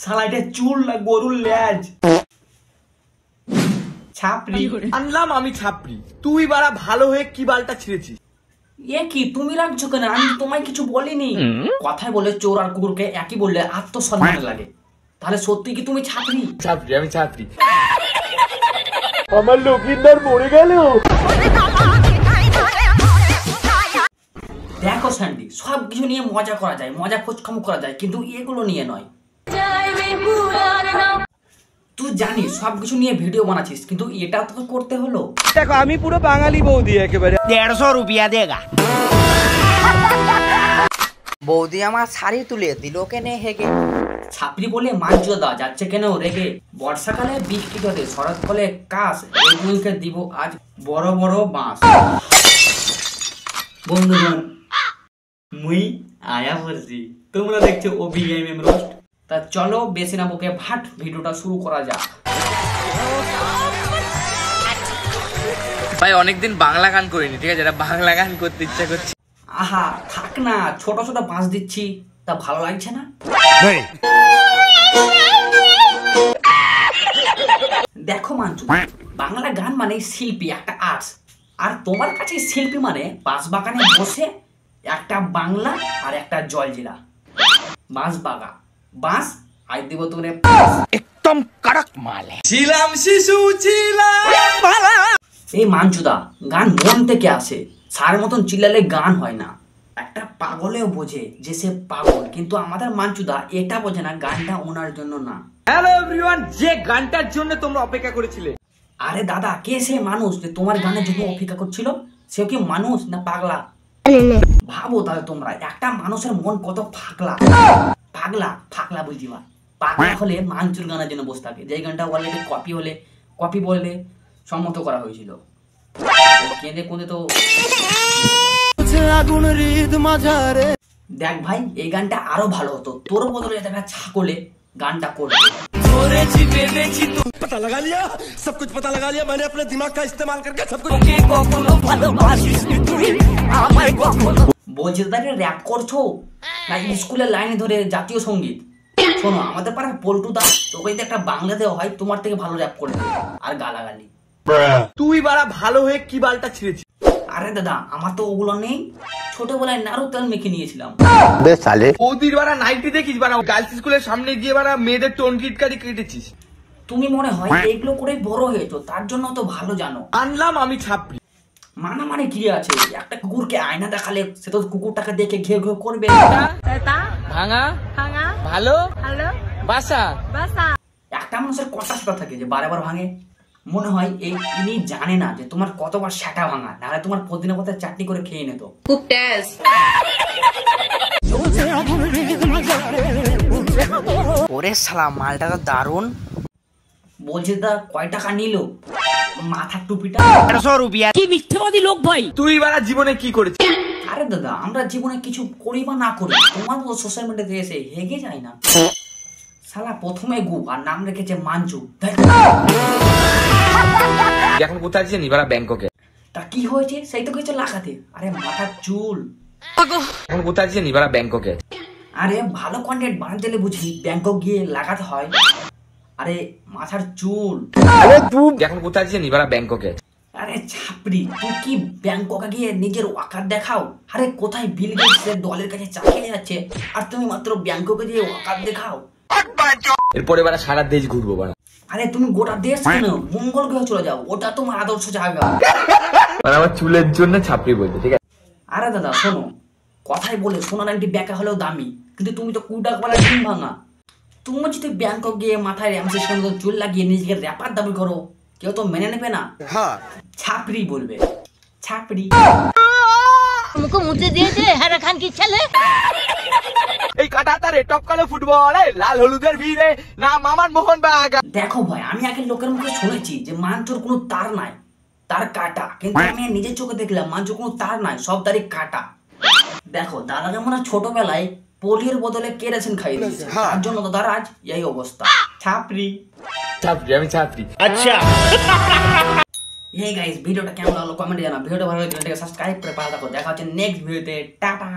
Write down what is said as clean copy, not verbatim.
শালা এটা চুল না গরুর লেজ। ছাপড়ি আনলাম আমি ছাপড়ি, তুই বাড়া ভালো হয়ে কি বালটা ছিঁড়েছিস? এ কি তুমি রাখছো কেন? আমি তোমায় কিছু বলিনি। কথায় বলে চোর আর কুকুরকে একই বললে আত্মসম্মান লাগে। তাহলে সত্যি কি তুমি ছাপড়ি? ছাপড়ি, আমি ছাপড়ি। আমার লক্ষিন্দর মরে গেল। দেখো স্যান্ডি, সবকিছু নিয়ে মজা করা যায়, মজা খোঁজখামো করা যায়, কিন্তু এগুলো নিয়ে নয়। তুই জানিস সবকিছু নিয়ে ভিডিও বানাচ্ছিস, কিন্তু এটা তোকে করতে হলো। দেখো আমি পুরো বাঙালি বৌদি একেবারে। 150 रुपया देगा। বৌদি আমার শাড়ি তুলে দিল কেনে হেগে। ছাপড়ি বলে মাঞ্জুদা দা যাচ্ছে কেন রেগে। বর্ষাকালে বৃষ্টি ধরে, শরৎকালে কাশ, এগুলোকে দিব আজ বড় বড় বাঁশ। বন্ধুগণ, মুই আয়া বলছি, তোমরা দেখছো OBMM রোস্ট। তা চলো বেশি না বকে ভাট ভিডিওটা শুরু করা যাক। ভাই অনেকদিন বাংলা গান করিনি, ঠিক আছে? বাংলা গান করতে ইচ্ছা করছে। আহা থাক না, ছোট ছোট বাঁশ দিচ্ছি, তা ভালো লাগছে না? দেখো মাঞ্জু, বাংলা গান মানে শিল্পী, একটা আর্টস। আর তোমার কাছে শিল্পী মানে বাঁশ বাগানে বসে একটা বাংলা আর একটা জলজিরা। বাঁশ বাগা বাঁশ আই দিব তোরে एकदम कड़क माल है। ছিলাম শিশু ছিলাম। এই মাঞ্জুদা, গান মন থেকে আসে, সার মতন চিল্লালে গান হয় না। একটা পাগলেও বোঝে যে সে পাগল, কিন্তু আমাদের মাঞ্জুদা এটা বোঝে না গানটা ওনার জন্য না। হ্যালো এভরিওয়ান, যে গানটার জন্য তোমরা অপেক্ষা করেছিলে। আরে দাদা, কে সে মানুষ যে তোমার গানের জন্য অপেক্ষা করছিল? সে কি মানুষ না পাগলা? ভাবো তাহলে তোমরা, একটা মানুষের মন কত ফাগলা। পাগলা ফাগলা বুঝি বা পাগলা হলে মাঞ্জুর গানের জন্য বসে থাকে, যে গানটা অলরেডি কপি বলে সম্মত করা হয়েছিল। কেঁদে কোঁদে তো দেখ ভাই, এই গানটা আরো ভালো হতো। তোর বদলে দেখা ছাগলে গানটা করবে। पता लगा लिया, सब कुछ पता लगा लिया मैंने अपने दिमाग का इस्तेमाल करके सब कुछ। বলছি দাদা, র্যাপ করছো না স্কুলের লাইনে ধরে জাতীয় সঙ্গীত? শোনো, আমাদের পাড়ায় পল্টু দা, তোকে যদি একটা বাংলা দেওয়া হয় তোমার থেকে ভালো র্যাপ করে দেবে। আর গালাগালি। তুই বাড়া ভালো হয়ে কি বালটা ছিঁড়েছিস? আরে দাদা, আমার তো ওগুলো নেই। ছোটবেলায় নাড়ু তেল মেখে নিয়েছিলাম। বৌদির বাড়া নাইটি দেখিস বাড়া, গার্লস স্কুলের সামনে গিয়ে বাড়া মেয়েদের টোন কিটকারি কেটেছিস। তুমি মনে হয় এগুলো করে বড় হয়েছো, তার জন্য তো ভালো জানো। আনলাম আমি ছাপড়ি। মানা মানে কি আছে? একটা কুকুরকে আয়না দেখালে সে তো কুকুরটাকে দেখে ঘেউ ঘেউ করবে। ভাঙা ভালো বাসা। একটা মানুষের কটা সেটা থাকে যে বারে বার ভাঙে? মনে হয় এই ইনি জানে না যে তোমার কতবার সেটা ভাঙা, নাহলে তোমার প্রতিদিনের কথা চাটনি করে খেয়ে নিত। খুব টেস্ট। ওরে শালা, মালটা তো দারুন। বলছে দা কয় টাকা নিল মাথার টুপিটা? 150 रुपया। কি মিথ্যাবাদী লোক ভাই। তুই বাড়া জীবনে কি করেছিস? আরে দাদা, আমরা জীবনে কিছু করি বা না করি, তোমার তো সোশ্যাল মিডিয়াতে এসে হেগে যায় না। শালা প্রথমে গু আর নাম রেখেছে মাঞ্জু। এখন কোথায় আছিস? বাড়া ব্যাংককে। তা কি হয়েছে? সেই তো কিছু লাগাতে। আরে মাথার চুল। এখন কোথায় আছিস? বাড়া ব্যাংককে। আরে ভালো কন্টেন্ট বানাতে গেলে বুঝি ব্যাংকক গিয়ে লাগাতে হয়। আরে মাথার চুল। এখন কোথায় আছিস? বাড়া ব্যাংককে। আরে ছাপড়ি, তুই কি ব্যাংককে গিয়ে নিজের ওয়াকার দেখাও? আরে কোথায় বিল গেটসের দলের কাছে চা খেয়ে যাচ্ছে, আর তুমি মাত্র ব্যাংককে গিয়ে ওয়াকার দেখাও। এরপরে বাড়া সারা দেশ ঘুরবো বাড়া। আরে তুমি গোটা দেশ কেন, মঙ্গল গ্রহে চলে যাও, ওটা তোমার আদর্শ জায়গা। আমার চুলের জন্য ছাপড়ি বলছে, ঠিক আছে? আরে দাদা শোনো, কথাই বলে সোনার আংটি ব্যাকা হলেও দামি, কিন্তু তুমি তো কুটাকওয়ালা ডিম ভাঙা। তুমি যদি ব্যাংকক গিয়ে মাথায় র্যামসের সঙ্গে চুল লাগিয়ে নিজেকে র্যাপার দাবি করো, কেউ তো মেনে নেবে না। ছাপড়ি বলবে, ছাপড়ি। মুখে মুতে দিয়েছে হেরা খান কি ছেলে। এই কাটাতারে টপকালো ফুটবল, লাল হলুদের ভিড়ে না মামান মোহন বাগা। দেখো ভাই, আমি আগে লোকের মুখে শুনেছি যে মাঞ্চুর কোনো তার নাই, তার কাটা। কিন্তু আমি নিজের চোখে দেখলাম মাঞ্চুর কোনো তার নাই, সব তারই কাটা। দেখো দাদা যেমন ছোটবেলায় পোলিওর বদলে কেরোসিন খাইয়ে দিয়েছে, তার জন্য দাদার আজ এই অবস্থা। ছাপড়ি আমি ছাপড়ি। अच्छा। এই গাইস, ভিডিওটা কেমন লাগলো কমেন্টে জানাও। ভিডিওটা ভালো লাগলে সাবস্ক্রাইব করে পাশে থাকো। দেখা হচ্ছে নেক্সট ভিডিওতে। টাটা।